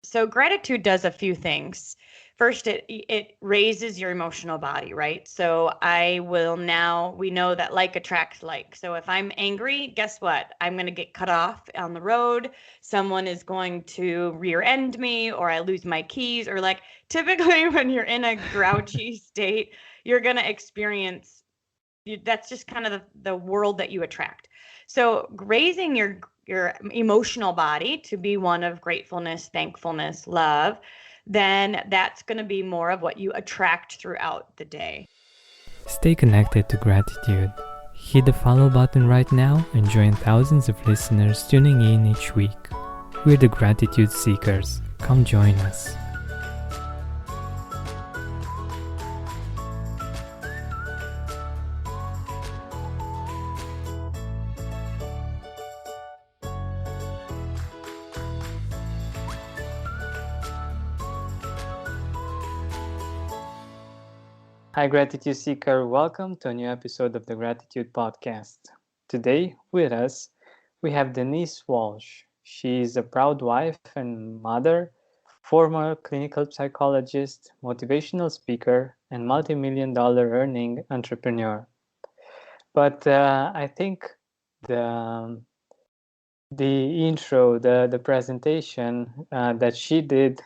So gratitude does a few things. First, it raises your emotional body, right? So we know that like attracts like. So if I'm angry, guess what? I'm going to get cut off on the road. Someone is going to rear end me, or I lose my keys, or like typically when you're in a grouchy state, you're going to experience that's just kind of the world that you attract. So raising your emotional body to be one of gratefulness, thankfulness, love, then that's going to be more of what you attract throughout the day. Stay connected to gratitude. Hit the follow button right now and join thousands of listeners tuning in each week. We're the Gratitude Seekers. Come join us. Hi, Gratitude Seeker. Welcome to a new episode of the Gratitude Podcast. Today, with us, we have Denise Walsh. She's a proud wife and mother, former clinical psychologist, motivational speaker, and multi-million-dollar earning entrepreneur. But I think the intro, the presentation that she did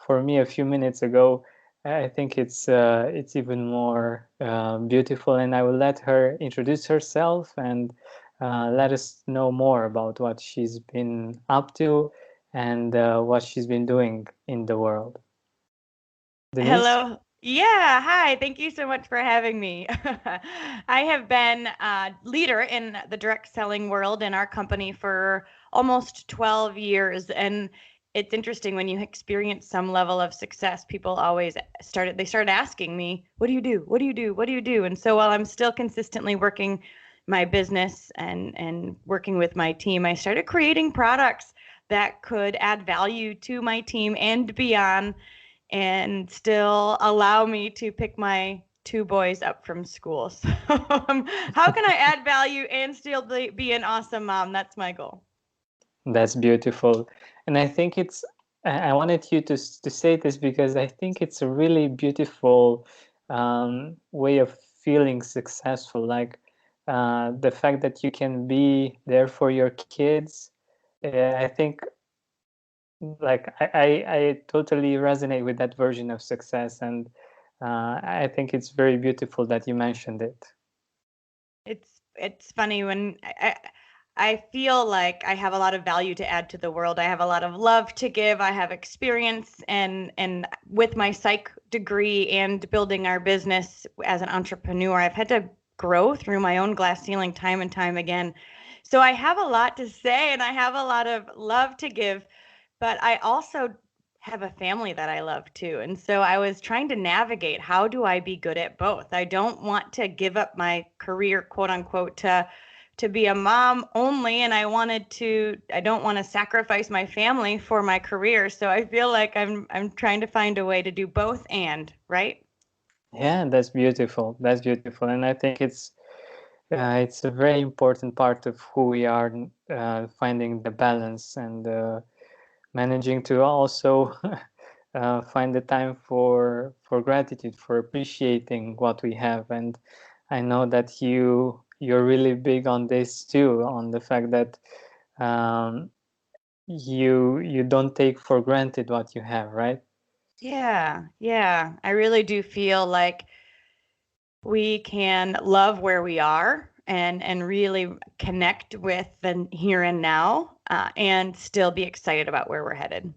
for me a few minutes ago, I think it's even more beautiful, and I will let her introduce herself and let us know more about what she's been up to and what she's been doing in the world. Denise? Hello. Yeah, hi. Thank you so much for having me. I have been a leader in the direct selling world in our company for almost 12 years. And it's interesting when you experience some level of success, people always started asking me, what do you do? What do you do? What do you do? And so while I'm still consistently working my business and working with my team, I started creating products that could add value to my team and beyond, and still allow me to pick my two boys up from school. So how can I add value and still be an awesome mom? That's my goal. That's beautiful. And I think I wanted you to say this because I think it's a really beautiful way of feeling successful. Like the fact that you can be there for your kids. I think like I totally resonate with that version of success. And I think it's very beautiful that you mentioned it. It's funny when I feel like I have a lot of value to add to the world. I have a lot of love to give. I have experience, and with my psych degree and building our business as an entrepreneur, I've had to grow through my own glass ceiling time and time again. So I have a lot to say and I have a lot of love to give, but I also have a family that I love too. And so I was trying to navigate, how do I be good at both? I don't want to give up my career, quote unquote, to be a mom only, and I don't want to sacrifice my family for my career. So I feel like I'm trying to find a way to do both, and right? Yeah, that's beautiful. That's beautiful. And I think it's a very important part of who we are, finding the balance and managing to also find the time for gratitude, for appreciating what we have. And I know that you're really big on this too, on the fact that um, you don't take for granted what you have, right? Yeah. I really do feel like we can love where we are and really connect with the here and now, and still be excited about where we're headed.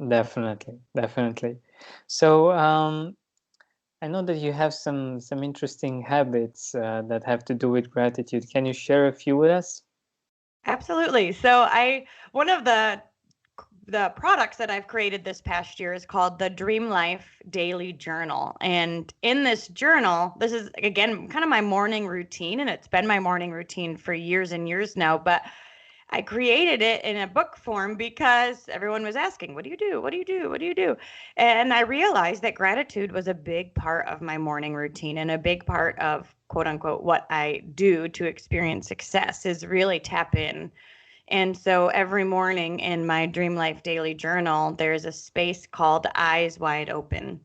Definitely, definitely. So I know that you have some interesting habits that have to do with gratitude. Can you share a few with us? Absolutely. So I one of the products that I've created this past year is called the Dream Life Daily Journal. And in this journal, this is again kind of my morning routine, and it's been my morning routine for years and years now, but I created it in a book form because everyone was asking, what do you do? What do you do? What do you do? And I realized that gratitude was a big part of my morning routine, and a big part of quote unquote what I do to experience success is really tap in And so every morning in my Dream Life Daily Journal, there's a space called Eyes Wide Open.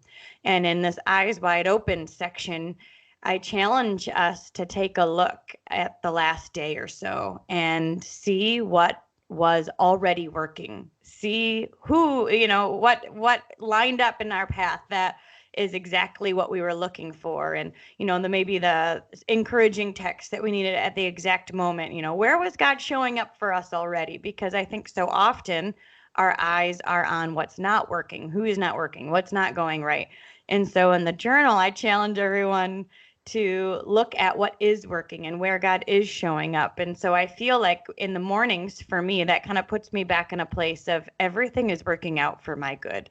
And in this Eyes Wide Open section, I challenge us to take a look at the last day or so and see what was already working. See who, what lined up in our path that is exactly what we were looking for. And, maybe the encouraging text that we needed at the exact moment, where was God showing up for us already? Because I think so often our eyes are on what's not working, who is not working, what's not going right. And so in the journal, I challenge everyone to look at what is working and where God is showing up. And so I feel like in the mornings for me, that kind of puts me back in a place of everything is working out for my good.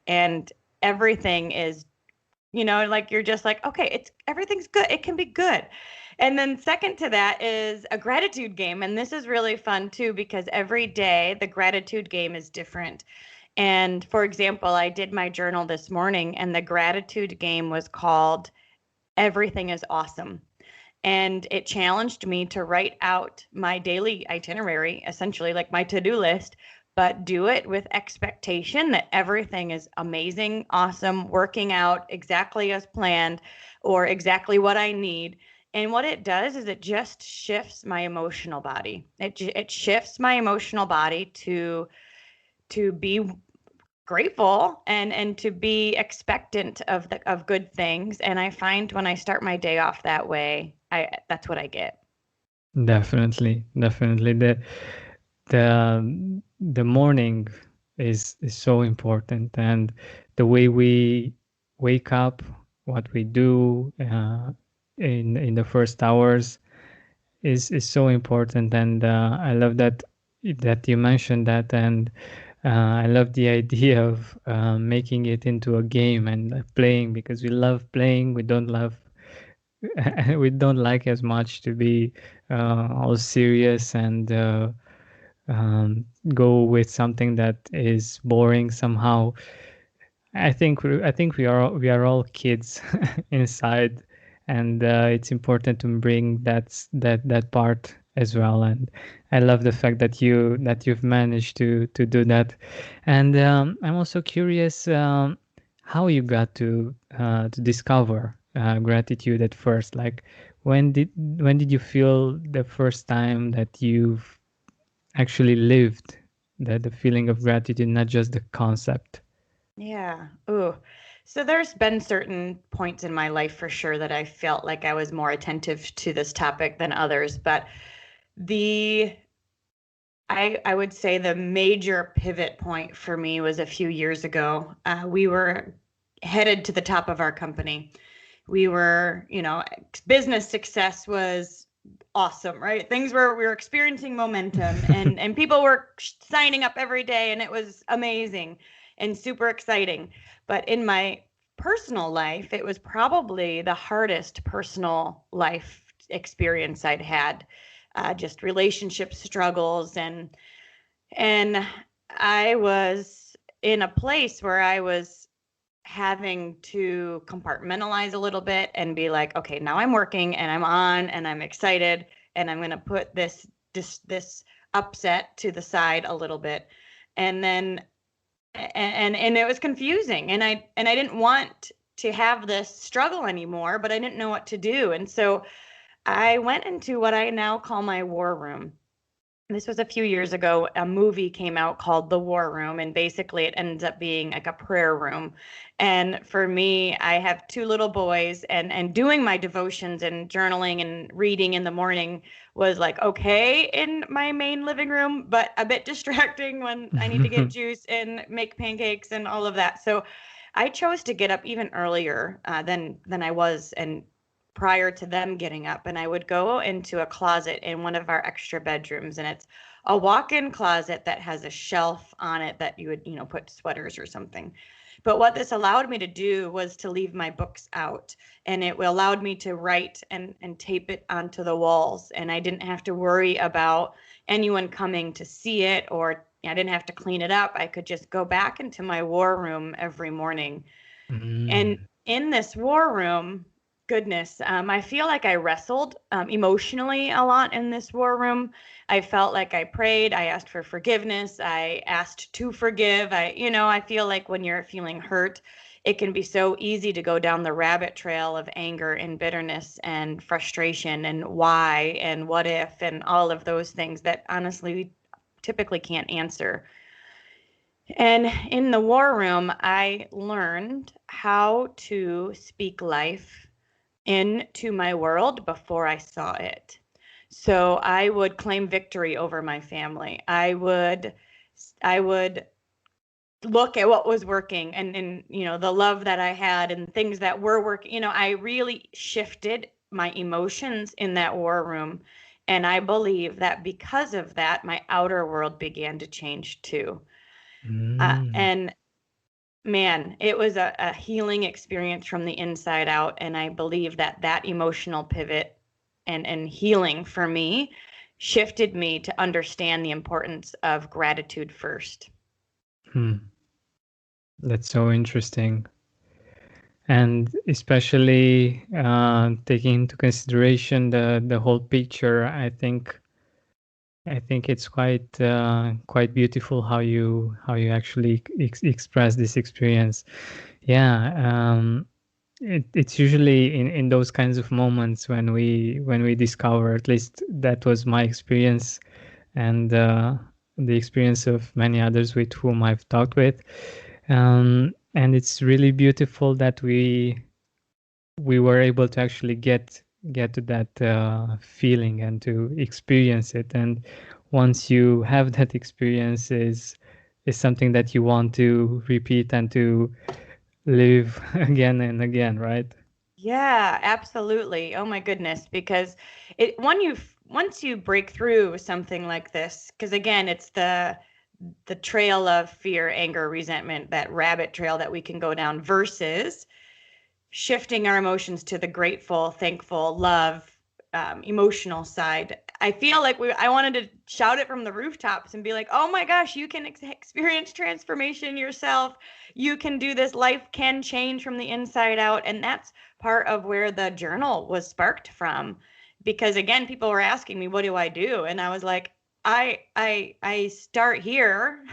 And everything is, like you're just like, okay, everything's good. It can be good. And then second to that is a gratitude game. And this is really fun too, because every day the gratitude game is different. And for example, I did my journal this morning and the gratitude game was called Everything is Awesome. And it challenged me to write out my daily itinerary, essentially like my to-do list, but do it with expectation that everything is amazing, awesome, working out exactly as planned or exactly what I need. And what it does is it just shifts my emotional body. It shifts my emotional body to be grateful and to be expectant of good things. And I find when I start my day off that way, that's what I get. Definitely, definitely. The morning is so important, and the way we wake up, what we do in the first hours is so important. And I love that you mentioned that, and I love the idea of making it into a game and playing, because we love playing. We don't love we don't like as much to be all serious and go with something that is boring somehow. I think we are all kids inside, and it's important to bring that part as well. And I love the fact that you've managed to do that. And I'm also curious how you got to discover gratitude at first. Like, when did you feel the first time that you've actually lived the feeling of gratitude, not just the concept? Yeah. Ooh. So there's been certain points in my life for sure that I felt like I was more attentive to this topic than others, but the I would say the major pivot point for me was a few years ago. We were headed to the top of our company. We were, business success was awesome, right? We were experiencing momentum and people were signing up every day and it was amazing and super exciting. But in my personal life, it was probably the hardest personal life experience I'd had. Just relationship struggles and I was in a place where I was having to compartmentalize a little bit and be like, okay, now I'm working and I'm on and I'm excited and I'm going to put this upset to the side a little bit. And then and it was confusing and I didn't want to have this struggle anymore, but I didn't know what to do. And so I went into what I now call my war room. This was a few years ago. A movie came out called The War Room, and basically it ends up being like a prayer room. And for me, I have two little boys, and doing my devotions and journaling and reading in the morning was like okay in my main living room, but a bit distracting when I need to get juice and make pancakes and all of that. So I chose to get up even earlier than I was, and prior to them getting up, and I would go into a closet in one of our extra bedrooms, and it's a walk-in closet that has a shelf on it that you would, put sweaters or something. But what this allowed me to do was to leave my books out, and it allowed me to write and tape it onto the walls, and I didn't have to worry about anyone coming to see it, or I didn't have to clean it up. I could just go back into my war room every morning. And Mm. in this war room, goodness. I feel like I wrestled emotionally a lot in this war room. I felt like I prayed, I asked for forgiveness, I asked to forgive. I feel like when you're feeling hurt, it can be so easy to go down the rabbit trail of anger and bitterness and frustration and why and what if and all of those things that honestly we typically can't answer. And in the war room, I learned how to speak life into my world before I saw it. So I would claim victory over my family. I would look at what was working and the love that I had and things that were working. I really shifted my emotions in that war room. And I believe that because of that, my outer world began to change too. Mm. And man, it was a healing experience from the inside out. And I believe that that emotional pivot and healing for me shifted me to understand the importance of gratitude first. Hmm. That's so interesting. And especially taking into consideration the whole picture, I think it's quite beautiful how you actually express this experience. Yeah, it's usually in those kinds of moments when we discover, at least that was my experience, and the experience of many others with whom I've talked with. And it's really beautiful that we were able to actually get to that feeling and to experience it. And once you have that experience, is something that you want to repeat and to live again and again, right? Yeah, absolutely. Oh my goodness, because once you break through something like this, because again, it's the trail of fear, anger, resentment, that rabbit trail that we can go down versus shifting our emotions to the grateful, thankful, love, emotional side. I feel like I wanted to shout it from the rooftops and be like, oh my gosh, you can experience transformation yourself. You can do this. Life can change from the inside out. And that's part of where the journal was sparked from. Because again, people were asking me, what do I do? And I was like, I start here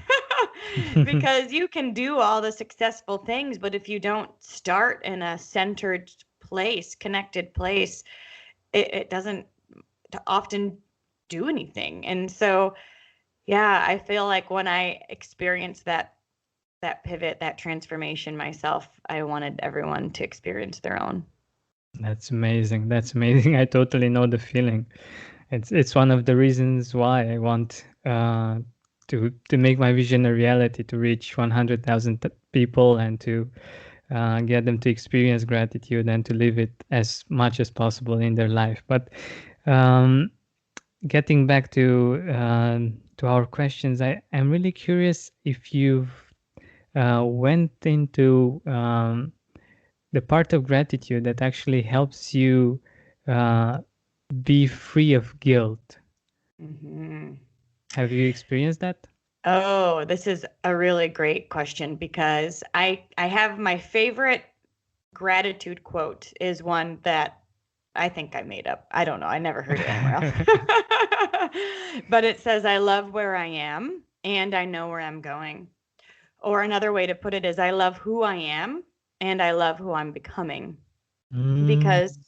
because you can do all the successful things, but if you don't start in a centered place, connected place, it doesn't often do anything. And so, yeah, I feel like when I experienced that pivot, that transformation myself, I wanted everyone to experience their own. That's amazing. That's amazing. I totally know the feeling. It's one of the reasons why I want to make my vision a reality, to reach 100,000 people, and to get them to experience gratitude and to live it as much as possible in their life. But um, getting back to our questions, I'm really curious if you've went into the part of gratitude that actually helps you uh, be free of guilt. Hmm. Have you experienced that? Oh, this is a really great question because I have my favorite gratitude quote is one that I think I made up. I don't know. I never heard it anywhere else. But it says, I love where I am and I know where I'm going. Or another way to put it is, I love who I am and I love who I'm becoming. Mm, Because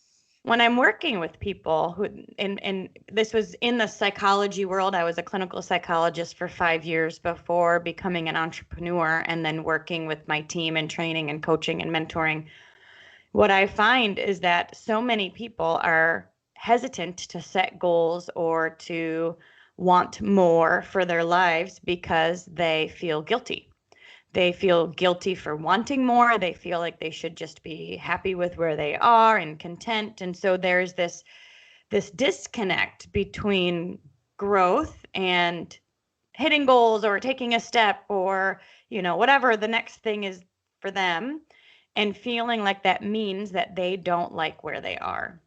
when I'm working with people who, and this was in the psychology world, I was a clinical psychologist for 5 years before becoming an entrepreneur and then working with my team and training and coaching and mentoring. What I find is that so many people are hesitant to set goals or to want more for their lives because they feel guilty. They feel guilty for wanting more. They feel like they should just be happy with where they are and content. And so there's this disconnect between growth and hitting goals or taking a step or whatever the next thing is for them, and feeling like that means that they don't like where they are.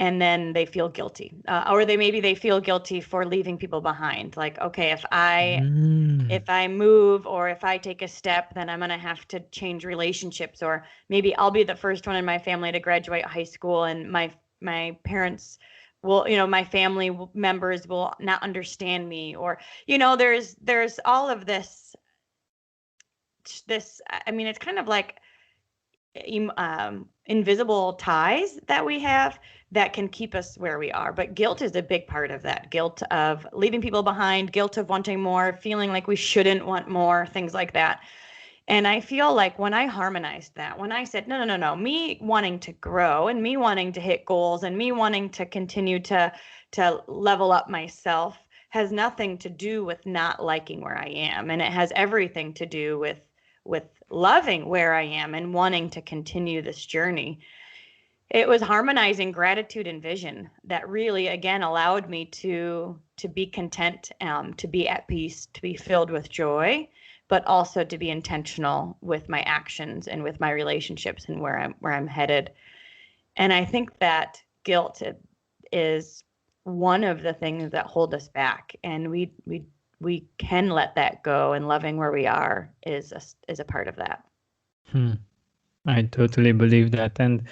and then they feel guilty, or maybe they feel guilty for leaving people behind. Like, okay, Mm. if I move or if I take a step, then I'm going to have to change relationships, or maybe I'll be the first one in my family to graduate high school, and my parents will, my family members will not understand me, or there's all of this. I mean, it's kind of like invisible ties that we have that can keep us where we are. But guilt is a big part of that. Guilt of leaving people behind, guilt of wanting more, feeling like we shouldn't want more, things like that. And I feel like when I harmonized that, when I said, no, no, no, no, me wanting to grow and me wanting to hit goals and me wanting to continue to level up myself has nothing to do with not liking where I am. And it has everything to do with loving where I am and wanting to continue this journey. It was harmonizing gratitude and vision that really, again, allowed me to be content, to be at peace, to be filled with joy, but also to be intentional with my actions and with my relationships and where I'm headed. And I think that guilt is one of the things that hold us back, and we can let that go, and loving where we are is a part of that. Hmm. I totally believe that. And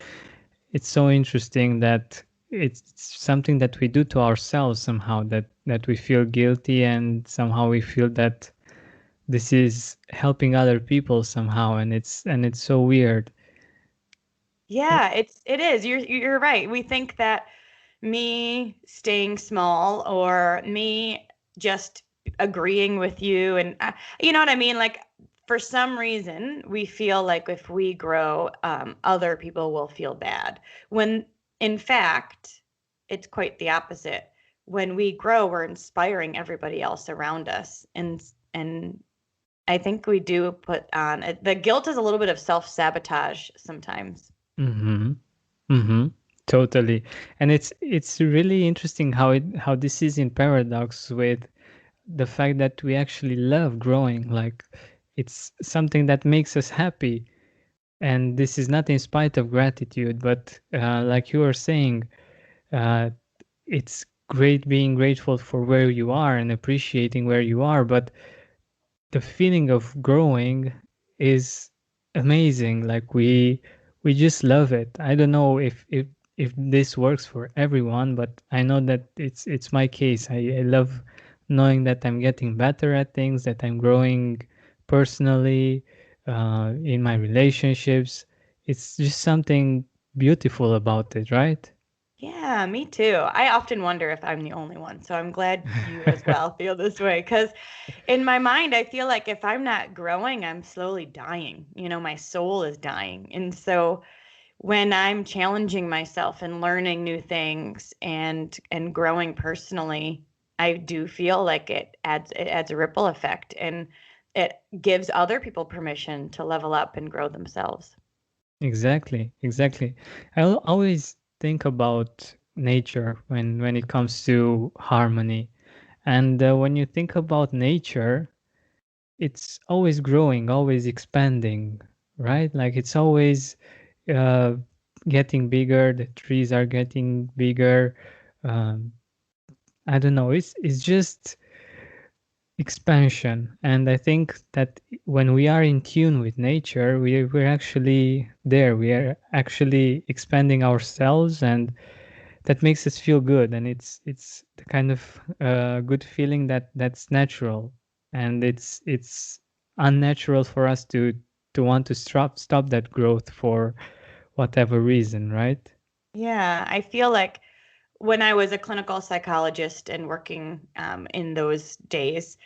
it's so interesting that it's something that we do to ourselves somehow, that we feel guilty, and somehow we feel that this is helping other people somehow, and it's so weird. Yeah, it is. You're right. We think that me staying small or me just agreeing with you, and you know what I mean? Like, for some reason, we feel like if we grow, other people will feel bad. When in fact, it's quite the opposite. When we grow, we're inspiring everybody else around us, and I think we do put on the guilt is a little bit of self-sabotage sometimes. Mm-hmm. Mm-hmm. Totally. And it's really interesting how this is in paradox with the fact that we actually love growing. Like, it's something that makes us happy, and this is not in spite of gratitude, but like you were saying, uh, it's great being grateful for where you are and appreciating where you are, but the feeling of growing is amazing. Like, we just love it. I don't know if this works for everyone, but I know that it's my case. I love knowing that I'm getting better at things, that I'm growing personally, in my relationships. It's just something beautiful about it, right? Yeah, me too. I often wonder if I'm the only one. So I'm glad you as well feel this way. Because in my mind, I feel like if I'm not growing, I'm slowly dying. My soul is dying. And so when I'm challenging myself and learning new things and growing personally, I do feel like it adds a ripple effect, and it gives other people permission to level up and grow themselves. Exactly, exactly. Always think about nature when it comes to harmony. And when you think about nature, it's always growing, always expanding, right? Like, it's always uh, getting bigger. The trees are getting bigger. Um, I don't know. It's just expansion. And I think that when we are in tune with nature, we're actually there. We are actually expanding ourselves, and that makes us feel good. And it's the kind of good feeling that's natural, and it's unnatural for us to want to stop that growth for whatever reason, right? Yeah, I feel like when I was a clinical psychologist and working in those days,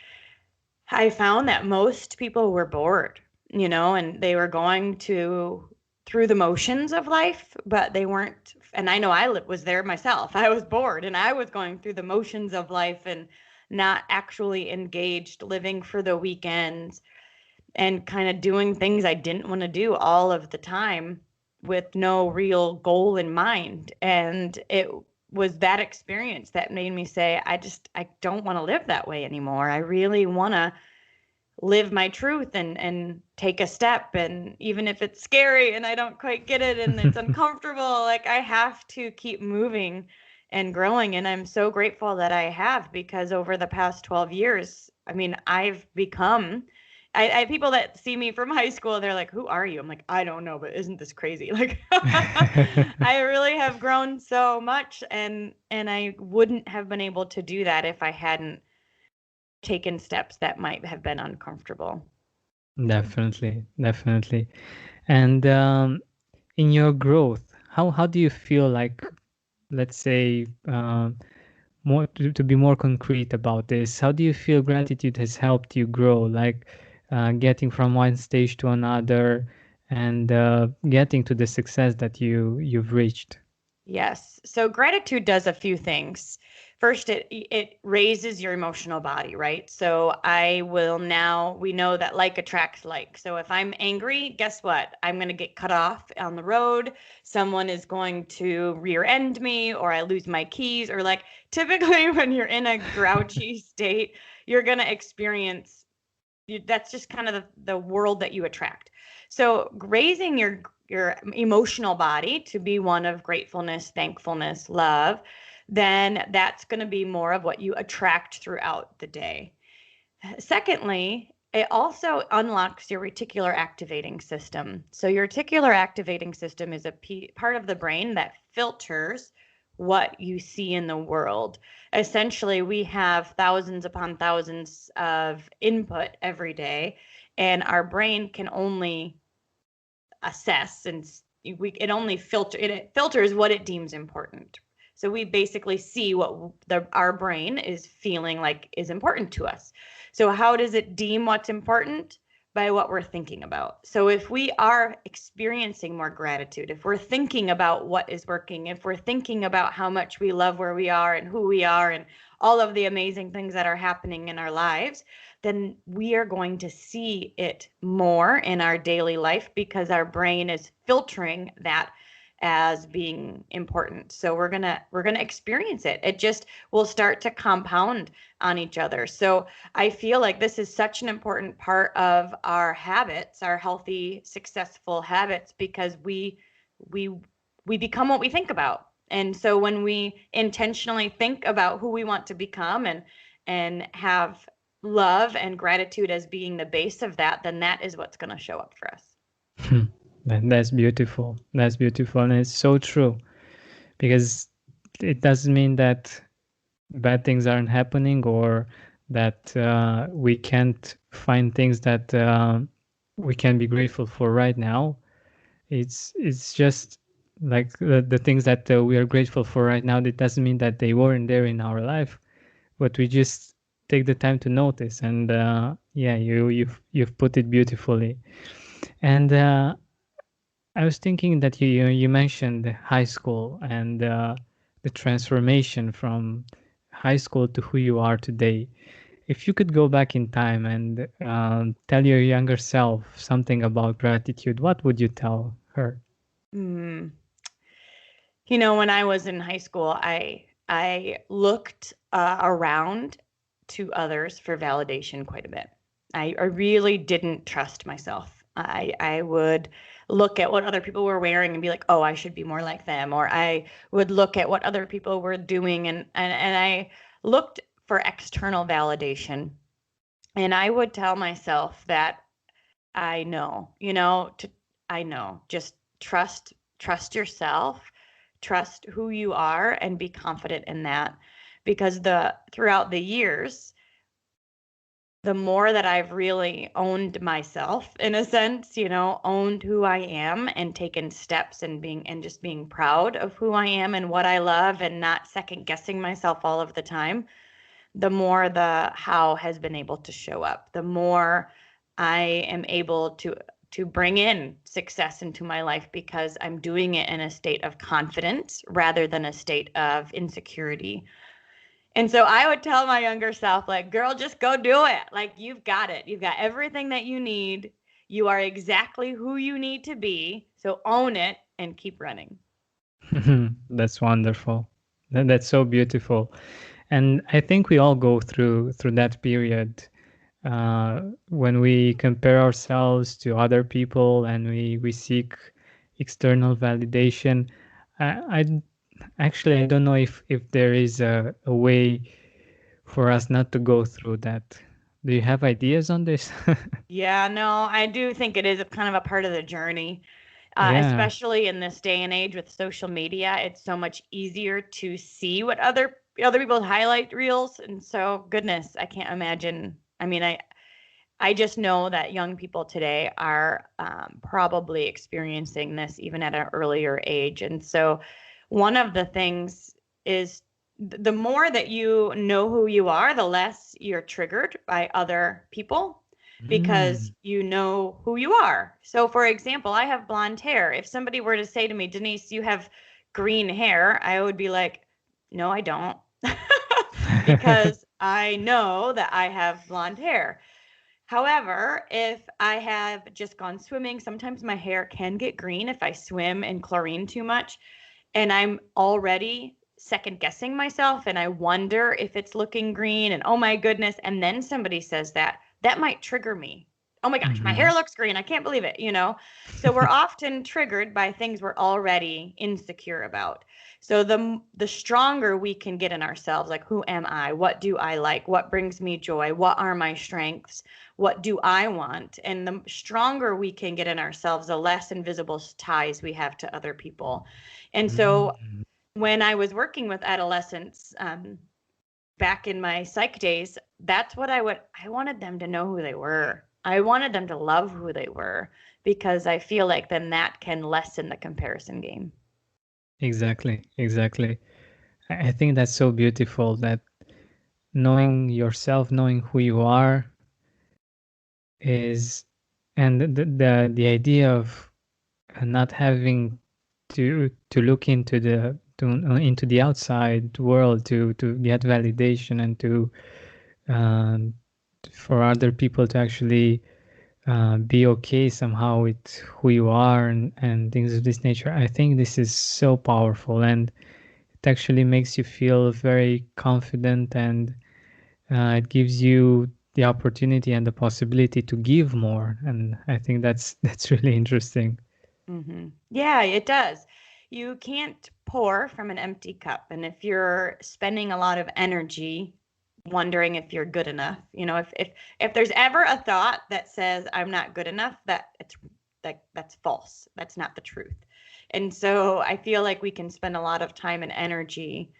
I found that most people were bored, and they were going through the motions of life, but they weren't. And I know was there myself. I was bored and I was going through the motions of life and not actually engaged, living for the weekends and kind of doing things I didn't want to do all of the time with no real goal in mind. And it was that experience that made me say, I don't want to live that way anymore. I really want to live my truth and take a step. And even if it's scary and I don't quite get it and it's uncomfortable, like I have to keep moving and growing. And I'm so grateful that I have, because over the past 12 years, I mean, I've become, I have people that see me from high school, they're like, who are you? I'm like, I don't know, but isn't this crazy? Like, I really have grown so much, and I wouldn't have been able to do that if I hadn't taken steps that might have been uncomfortable. Definitely, definitely. And in your growth, how do you feel like, let's say, more to be more concrete about this, how do you feel gratitude has helped you grow, like getting from one stage to another and getting to the success that you've reached? Yes. So gratitude does a few things. First, it raises your emotional body, right? So I will now, we know that like attracts like. So if I'm angry, guess what? I'm going to get cut off on the road. Someone is going to rear end me, or I lose my keys, or like typically when you're in a grouchy state, you're going to experience that's just kind of the world that you attract. So raising your emotional body to be one of gratefulness, thankfulness, love, then that's going to be more of what you attract throughout the day. Secondly, it also unlocks your reticular activating system. So your reticular activating system is a part of the brain that filters what you see in the world. Essentially, we have thousands upon thousands of input every day, and our brain can only assess, and it filters what it deems important. So we basically see what our brain is feeling like is important to us. So how does it deem what's important? By what we're thinking about. So if we are experiencing more gratitude, if we're thinking about what is working, if we're thinking about how much we love where we are and who we are and all of the amazing things that are happening in our lives, then we are going to see it more in our daily life, because our brain is filtering that as being important. So we're going to experience it. It just will start to compound on each other. So I feel like this is such an important part of our habits, our healthy, successful habits, because we we become what we think about. And so when we intentionally think about who we want to become, and have love and gratitude as being the base of that, then that is what's going to show up for us. That's beautiful. That's beautiful, and it's so true, because it doesn't mean that bad things aren't happening, or that we can't find things that we can be grateful for right now. It's just like the things that we are grateful for right now. It doesn't mean that they weren't there in our life, but we just take the time to notice. And yeah, you've put it beautifully. And I was thinking that you mentioned high school and the transformation from high school to who you are today. If you could go back in time and tell your younger self something about gratitude, what would you tell her? Mm. When I was in high school, I looked around to others for validation quite a bit. I really didn't trust myself. I would look at what other people were wearing and be like, oh, I should be more like them. Or I would look at what other people were doing, and I looked for external validation. And I would tell myself that I know, I know, just trust yourself, trust who you are, and be confident in that. Because throughout the years, the more that I've really owned myself, in a sense, owned who I am and taken steps, and just being proud of who I am and what I love, and not second guessing myself all of the time, the more the how has been able to show up, the more I am able to bring in success into my life, because I'm doing it in a state of confidence rather than a state of insecurity. And so I would tell my younger self, like, girl, just go do it. Like, you've got it. You've got everything that you need. You are exactly who you need to be. So own it and keep running. That's wonderful. That's so beautiful. And I think we all go through that period when we compare ourselves to other people and we seek external validation. I actually I don't know if there is a way for us not to go through that. Do you have ideas on this? Yeah, no, I do think it is a kind of a part of the journey, Yeah. especially in this day and age with social media. It's so much easier to see what other people's highlight reels, and so goodness, I can't imagine. I mean, I just know that young people today are probably experiencing this even at an earlier age. And so, one of the things is the more that you know who you are, the less you're triggered by other people because Mm. you know who you are. So, for example, I have blonde hair. If somebody were to say to me, Denise, you have green hair, I would be like, no, I don't. Because I know that I have blonde hair. However, if I have just gone swimming, sometimes my hair can get green if I swim in chlorine too much, and I'm already second guessing myself and I wonder if it's looking green and oh my goodness, and then somebody says that might trigger me. Oh my gosh, my hair Mhm. looks green. I can't believe it, you know? So we're often triggered by things we're already insecure about. So the stronger we can get in ourselves, like who am I? What do I like? What brings me joy? What are my strengths? What do I want? And the stronger we can get in ourselves, the less invisible ties we have to other people. And so Mm. when I was working with adolescents back in my psych days, that's what I wanted them to know who they were. I wanted them to love who they were because I feel like then that can lessen the comparison game. Exactly, exactly. I think that's so beautiful that knowing yourself, knowing who you are is, and the idea of not having to look into the outside world to get validation and to um, for other people to actually be okay somehow with who you are and things of this nature. I think this is so powerful, and it actually makes you feel very confident, and it gives you the opportunity and the possibility to give more. And I think that's that's really interesting. Yeah, it does. You can't pour from an empty cup. And if you're spending a lot of energy wondering if you're good enough, you know, if there's ever a thought that says I'm not good enough, that's false. That's not the truth. And so I feel like we can spend a lot of time and energy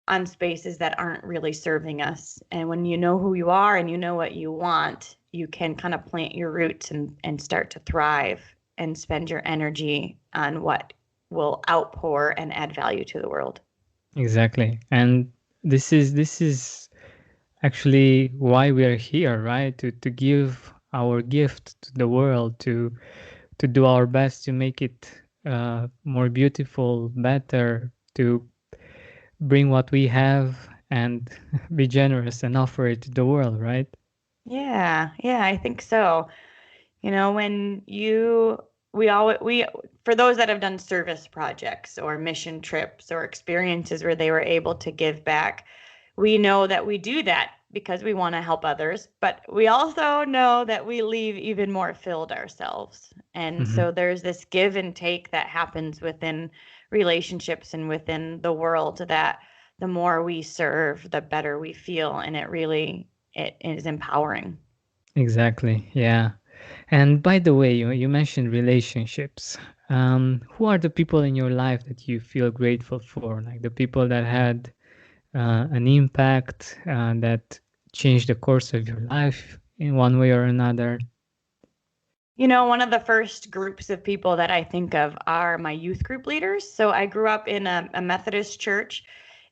on spaces that aren't really serving us. And when you know who you are and you know what you want, you can kind of plant your roots and start to thrive and spend your energy on what will outpour and add value to the world. Exactly. And this is actually why we are here, right? To give our gift to the world, to do our best to make it more beautiful, better, to bring what we have and be generous and offer it to the world, right? Yeah, yeah, I think so. You know, when you we for those that have done service projects or mission trips or experiences where they were able to give back, we know that we do that because we want to help others, but we also know that we leave even more filled ourselves. And Mhm. so there's this give and take that happens within relationships and within the world that the more we serve, the better we feel, and it is empowering. Exactly. Yeah. And by the way, you mentioned relationships. Who are the people in your life that you feel grateful for? Like the people that had an impact that changed the course of your life in one way or another? You know, one of the first groups of people that I think of are my youth group leaders. So I grew up in a Methodist church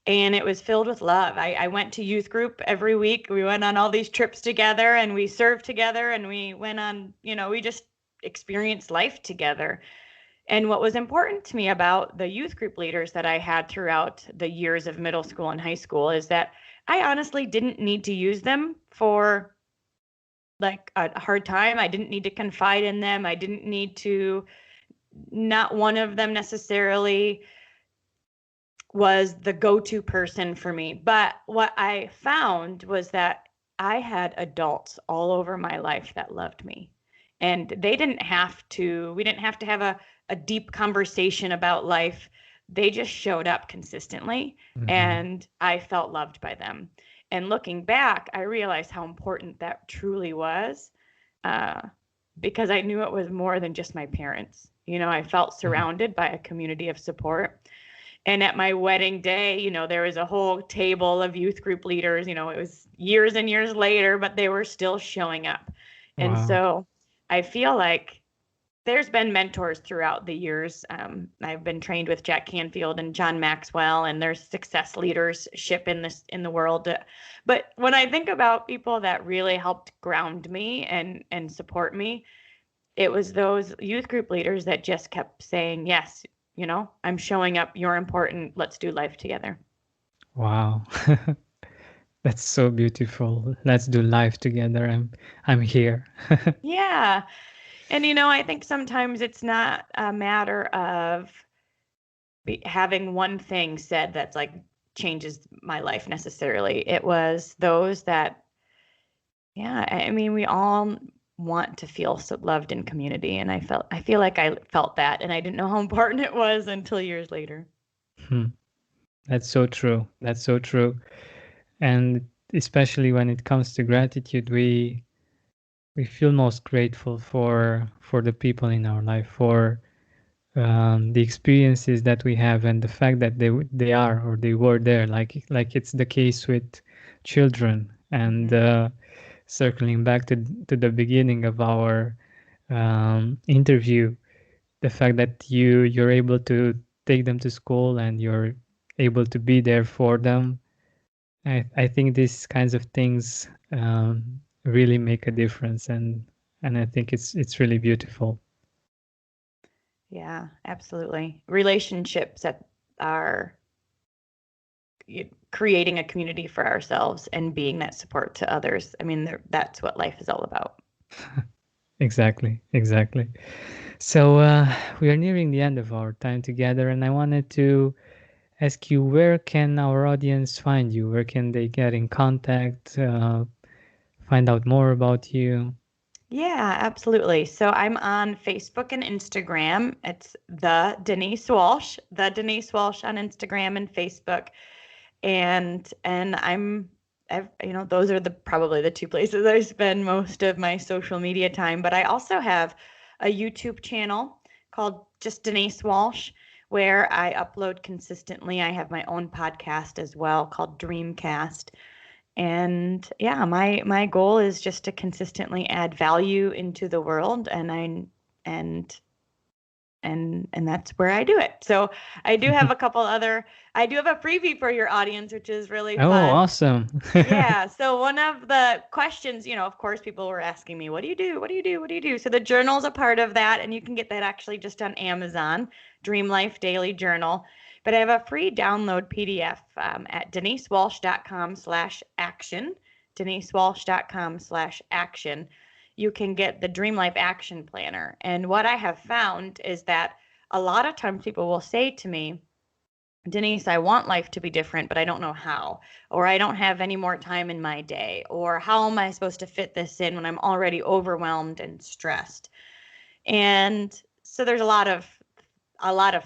and it was filled with love. I went to youth group every week. We went on all these trips together and we served together and we went on, you know, we just experienced life together. And what was important to me about the youth group leaders that I had throughout the years of middle school and high school is that I honestly didn't need to use them for like a hard time. I didn't need to confide in them. I didn't need to, not one of them necessarily was the go to person for me. But what I found was that I had adults all over my life that loved me. And they didn't have to, we didn't have to have a deep conversation about life. They just showed up consistently, Mm-hmm. and I felt loved by them. And looking back, I realized how important that truly was, uh, because I knew it was more than just my parents. I felt surrounded by a community of support. And at my wedding day, there was a whole table of youth group leaders. It was years and years later, but they were still showing up. And Wow. so I feel like there's been mentors throughout the years. I've been trained with Jack Canfield and John Maxwell, and there's success leadership in the world. But when I think about people that really helped ground me and support me, it was those youth group leaders that just kept saying, yes, I'm showing up, you're important, let's do life together. Wow. That's so beautiful. Let's do life together. I'm here. Yeah. And I think sometimes it's not a matter of having one thing said that's like changes my life necessarily. It was those that, yeah, I mean, we all want to feel so loved in community, and I feel like I felt that, and I didn't know how important it was until years later. Hmm. That's so true. That's so true. And especially when it comes to gratitude, we feel most grateful for the people in our life, for the experiences that we have, and the fact that they are or they were there. Like it's the case with children. And Hmm. circling back to the beginning of our interview, the fact that you're able to take them to school and you're able to be there for them. I think these kinds of things really make a difference, and I think it's really beautiful. Yeah, absolutely. Relationships that are creating a community for ourselves and being that support to others. I mean, that's what life is all about. Exactly, exactly. So we are nearing the end of our time together, and I wanted to ask you, where can our audience find you? Where can they get in contact, find out more about you? Yeah, absolutely. So I'm on Facebook and Instagram. It's the Denise Walsh on Instagram and Facebook. And those are the probably the two places I spend most of my social media time. But I also have a YouTube channel called just Denise Walsh, where I upload consistently. I have my own podcast as well called Dreamcast. And yeah, my goal is just to consistently add value into the world, and and that's where I do it. So I do have a couple other I do have a freebie for your audience, which is really Oh, fun. awesome. Yeah, so one of the questions, of course, people were asking me, what do you do? What do you do? What do you do? So the journal's a part of that, and you can get that actually just on Amazon, Dream Life Daily Journal. But I have a free download PDF at denisewalsh.com/action, denisewalsh.com/action. You can get the Dream Life Action Planner. And what I have found is that a lot of times people will say to me, Denise, I want life to be different, but I don't know how. Or I don't have any more time in my day. Or how am I supposed to fit this in when I'm already overwhelmed and stressed? And so there's a lot of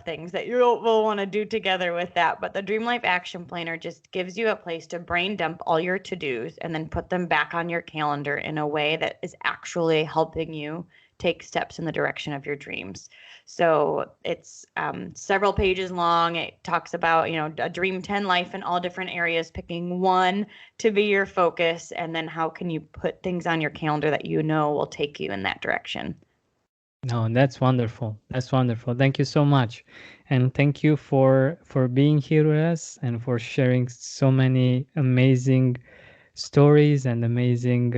things that you will want to do together with that. But the Dream Life Action Planner just gives you a place to brain dump all your to-dos and then put them back on your calendar in a way that is actually helping you take steps in the direction of your dreams. So it's several pages long. It talks about, a Dream 10 life in all different areas, picking one to be your focus, and then how can you put things on your calendar that will take you in that direction. No, that's wonderful. That's wonderful. Thank you so much. And thank you for being here with us and for sharing so many amazing stories and amazing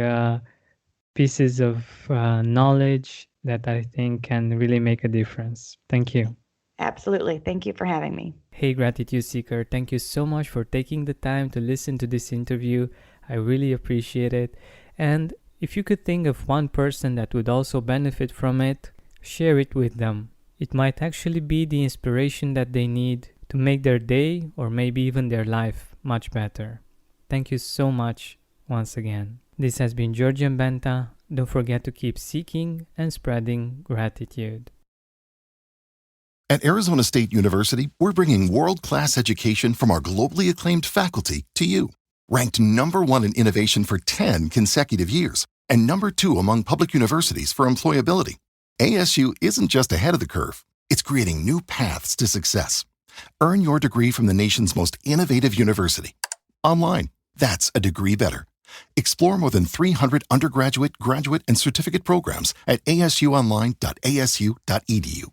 pieces of knowledge that I think can really make a difference. Thank you. Absolutely. Thank you for having me. Hey, Gratitude Seeker, thank you so much for taking the time to listen to this interview. I really appreciate it. And if you could think of one person that would also benefit from it, share it with them. It might actually be the inspiration that they need to make their day or maybe even their life much better. Thank you so much once again. This has been Georgian Benta. Don't forget to keep seeking and spreading gratitude. At Arizona State University, we're bringing world-class education from our globally acclaimed faculty to you. Ranked #1 in innovation for 10 consecutive years and #2 among public universities for employability. ASU isn't just ahead of the curve, it's creating new paths to success. Earn your degree from the nation's most innovative university. Online, that's a degree better. Explore more than 300 undergraduate, graduate, and certificate programs at asuonline.asu.edu.